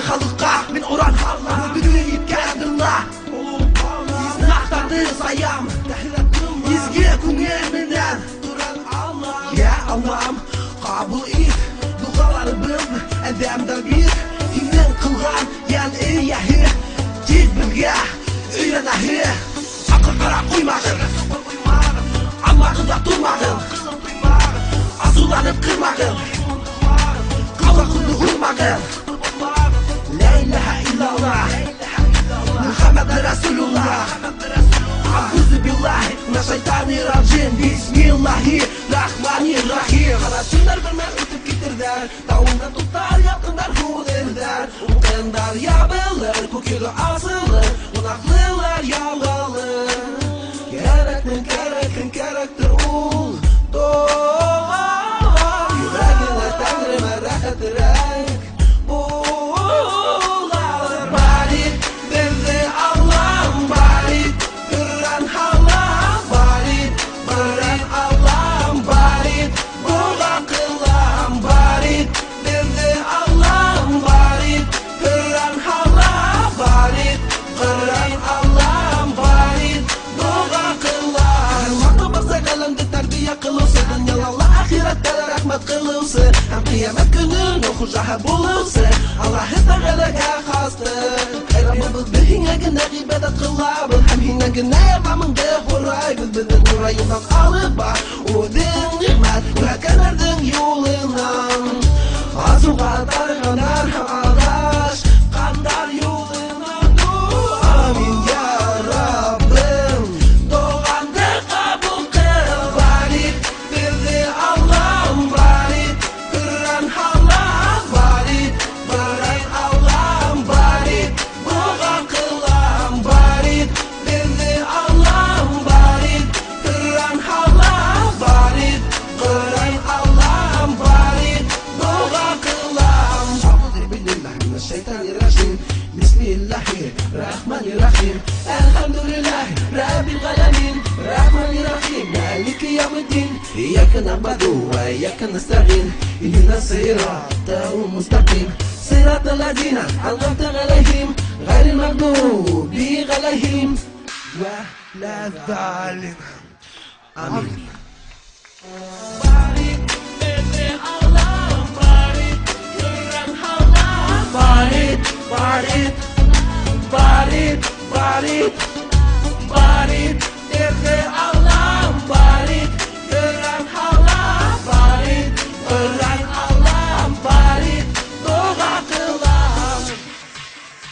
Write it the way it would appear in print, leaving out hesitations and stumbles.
halka min oran halka Büdüyüp geldinla İzni aktardı sayam İzgi künyeğinden Ya Allah'ım kabul et dualarımın Edemden bir Hinden kılgan yan iyahi Tez bilge öğrenahi Akıl kara koymadın Ama kızak durmadın Azulanıp kırmadın Kavga kurdu vurmadın La ilahe illallah Muhammed Resulullah Abdüzü billahi Şeytanirracim Bismillahirrahmanirrahim Karasınlar vermez ötüp gitirler Dağında tutar yakınlar huderler Ukendar yabeler Kukulu asılır Unaklılar yavgalı Gerektir ul Doğar Yüreğine tanrıma rahat renk Buğular Barit Bildi Allah'ım barit Kıran halam barit Kıran Allah'ım barit Buğa kılam barit Bildi Allah'ım barit Kıran halam barit Kıran Allah'ım barit Buğa kılam Vakti baksa kalandı terbiye kılılsın Dünyalarla ahirette rahmet kılılsın Hem kıyamet günü nuhucaha bulunsun Allah'ı Teala'ya kastır Hayramımız bir hingegine ibadet kılabın Hem hingegine yapamın de hurayız Bizim nurayından alıp bak O din nimet Bırakanırdın yolundan Azuğa darganar ağdaş Kandar yolundan Amin ya Rabbim Doğandı kabul kıl Barit bildi Allah'ım barit Kıran halam barit Barit Allah'ım barit Buğa kılam barit Bildi Allah'ım barit Kıran halam barit Kıran Allah'ım barit Buğa kılam Euzubillahimineşşeytanirracim Bismillahirrahmanirrahim Elhamdülillahi Rabbil alemin Rahmanirrahim Maliki yevmiddin İyyâke na'budu ve iyyâke nestaîn İhdina sıratal mustaqim Sıratal lezîne en'amte aleyhim Gayril mağdûbi aleyhim Ve lâzzâlim Amin Barit bildi Allah'ım barit Kıran halam barit Barit